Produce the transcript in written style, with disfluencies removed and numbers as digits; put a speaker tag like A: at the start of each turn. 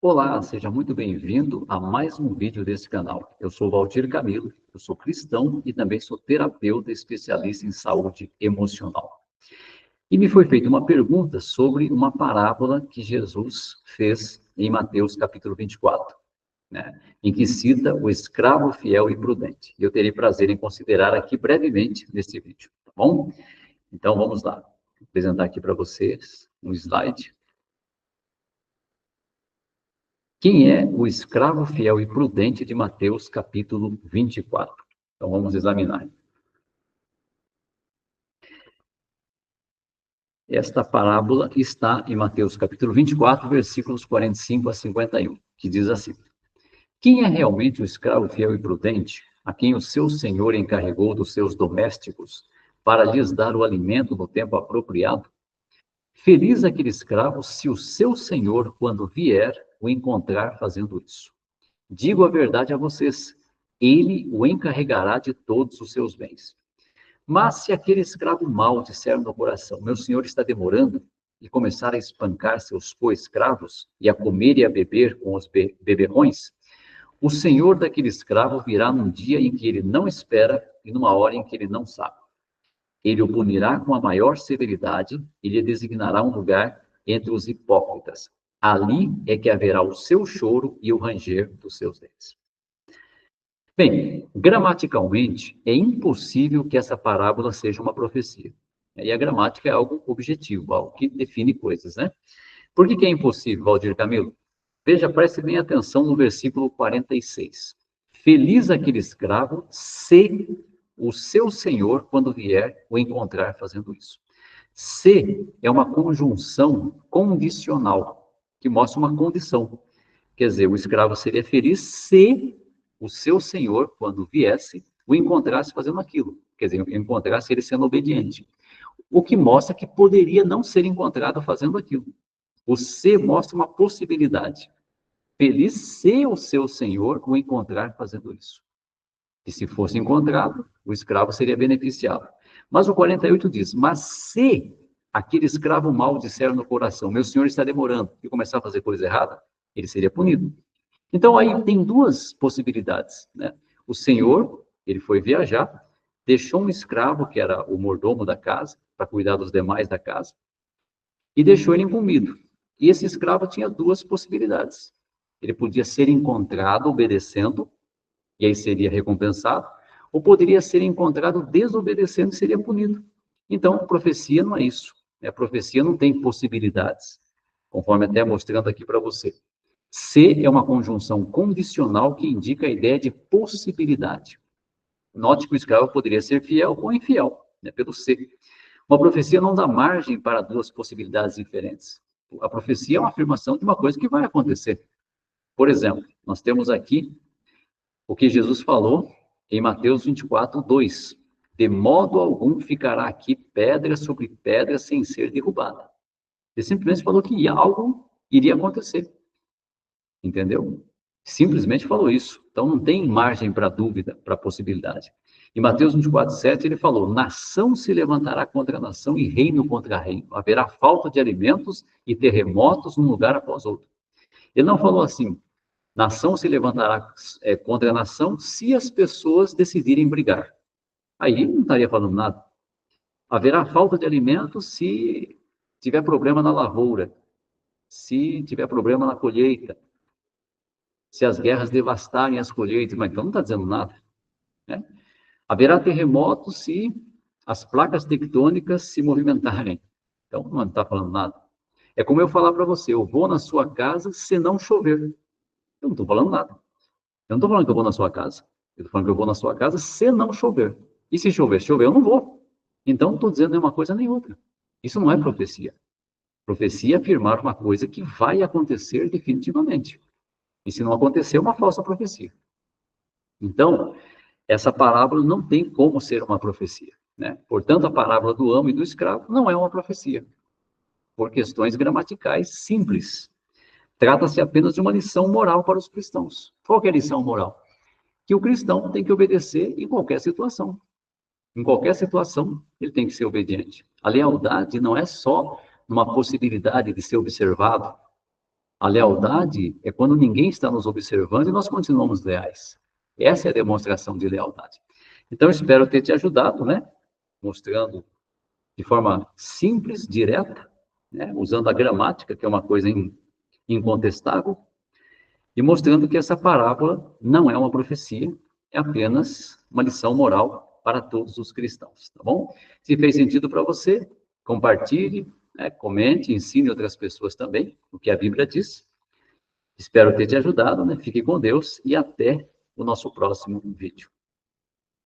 A: Olá, seja muito bem-vindo a mais um vídeo desse canal. Eu sou Valdir Camilo, eu sou cristão e também sou terapeuta especialista em saúde emocional. E me foi feita uma pergunta sobre uma parábola que Jesus fez em Mateus capítulo 24, em que cita o escravo fiel e prudente. Eu terei prazer em considerar aqui brevemente neste vídeo, tá bom? Então vamos lá, vou apresentar aqui para vocês um slide. Quem é o escravo fiel e prudente de Mateus, capítulo 24? Então, vamos examinar. Esta parábola está em Mateus, capítulo 24, versículos 45 a 51, que diz assim: Quem é realmente o escravo fiel e prudente, a quem o seu senhor encarregou dos seus domésticos para lhes dar o alimento no tempo apropriado? Feliz aquele escravo se o seu senhor, quando vier, o encontrar fazendo isso. Digo a verdade a vocês, ele o encarregará de todos os seus bens. Mas se aquele escravo mau disser no coração, meu senhor está demorando, e começar a espancar seus co-escravos, e a comer e a beber com os beberrões, o senhor daquele escravo virá num dia em que ele não espera e numa hora em que ele não sabe. Ele o punirá com a maior severidade e lhe designará um lugar entre os hipócritas. Ali é que haverá o seu choro e o ranger dos seus dentes. Bem, gramaticalmente, é impossível que essa parábola seja uma profecia. E a gramática é algo objetivo, algo que define coisas, né? Por que é impossível, Valdir Camilo? Veja, preste bem atenção no versículo 46. Feliz aquele escravo se o seu senhor, quando vier, o encontrar fazendo isso. Se é uma conjunção condicional, que mostra uma condição. Quer dizer, o escravo seria feliz se o seu senhor, quando viesse, o encontrasse fazendo aquilo. Quer dizer, encontrasse ele sendo obediente. O que mostra que poderia não ser encontrado fazendo aquilo. O se mostra uma possibilidade. Feliz se o seu senhor o encontrar fazendo isso. E se fosse encontrado, o escravo seria beneficiado. Mas o 48 diz, mas se aquele escravo mau disser no coração, meu senhor está demorando, e começar a fazer coisa errada, ele seria punido. Então, aí tem duas possibilidades, né? O senhor, ele foi viajar, deixou um escravo, que era o mordomo da casa, para cuidar dos demais da casa, e deixou ele incumbido. E esse escravo tinha duas possibilidades. Ele podia ser encontrado obedecendo, e aí seria recompensado, ou poderia ser encontrado desobedecendo e seria punido. Então, profecia não é isso. A profecia não tem possibilidades, conforme até mostrando aqui para você. Se é uma conjunção condicional que indica a ideia de possibilidade. Note que o escravo poderia ser fiel ou infiel, pelo se. Uma profecia não dá margem para duas possibilidades diferentes. A profecia é uma afirmação de uma coisa que vai acontecer. Por exemplo, nós temos aqui o que Jesus falou em Mateus 24, 2. De modo algum ficará aqui pedra sobre pedra sem ser derrubada. Ele simplesmente falou que algo iria acontecer. Entendeu? Simplesmente falou isso. Então não tem margem para dúvida, para possibilidade. Em Mateus 24, 7, ele falou: nação se levantará contra nação e reino contra reino. Haverá falta de alimentos e terremotos um lugar após outro. Ele não falou assim: nação se levantará contra nação se as pessoas decidirem brigar. Aí não estaria falando nada. Haverá falta de alimentos se tiver problema na lavoura, se tiver problema na colheita, se as guerras devastarem as colheitas, mas então não está dizendo nada, né? Haverá terremotos se as placas tectônicas se movimentarem, então não está falando nada. É como eu falar para você, eu vou na sua casa se não chover. Eu não estou falando nada. Eu não estou falando que eu vou na sua casa. Eu estou falando que eu vou na sua casa se não chover. E se chover, eu não vou. Então não estou dizendo nem uma coisa nem outra. Isso não é profecia. Profecia é afirmar uma coisa que vai acontecer definitivamente. E se não acontecer, é uma falsa profecia. Então, essa parábola não tem como ser uma profecia, né? Portanto, a parábola do amo e do escravo não é uma profecia, por questões gramaticais simples. Trata-se apenas de uma lição moral para os cristãos. Qual que é a lição moral? Que o cristão tem que obedecer em qualquer situação. Em qualquer situação, ele tem que ser obediente. A lealdade não é só uma possibilidade de ser observado, A lealdade é quando ninguém está nos observando e nós continuamos leais. Essa é a demonstração de lealdade. Então, espero ter te ajudado, né? Mostrando de forma simples, direta, né? Usando a gramática, que é uma coisa incontestável, e mostrando que essa parábola não é uma profecia, é apenas uma lição moral para todos os cristãos, tá bom? Se fez sentido para você, compartilhe, né? Comente, ensine outras pessoas também o que a Bíblia diz. Espero ter te ajudado, né? Fique com Deus e até o nosso próximo vídeo.